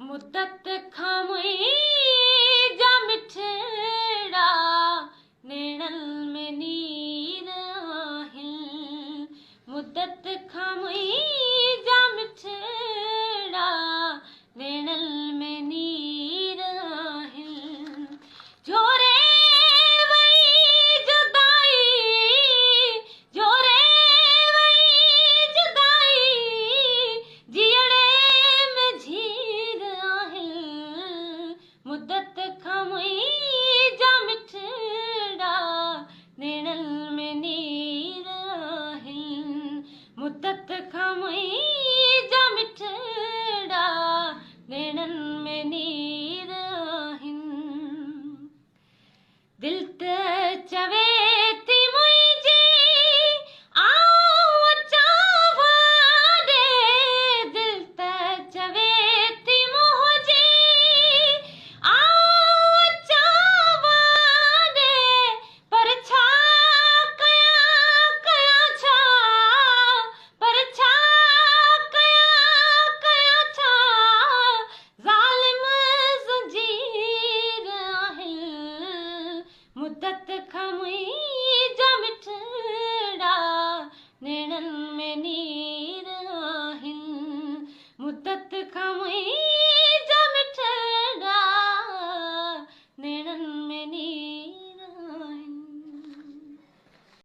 मुद्दत खां मुंहिंजा मिठड़ा नेणनि में नीर आहिनि। मुद्दत खां मुंहिंजा मिठड़ा नेणनि में नीर आहिनि। जोरे वई जुदाई, जोरे वई जुदाई, जीअणे में झीर आहिनि। मुद्दत खां मुंहिंजा मिठड़ा नेणनि में नीर आहिनि। मुद्दत खां मुंहिंजा मिठड़ा नेणनि में नीर आहिनि। दिल त चवे थी मुंहिंजी आऊं अचां वाॾे, दिल त चवे थी मुंहिंजी आऊं अचां वाॾे, पर छा कयां छा, पर छा कयां छा, ज़ालिम ज़ंजीर आहिनि। मुद्दत खां मुंहिंजा मिठड़ा नेणनि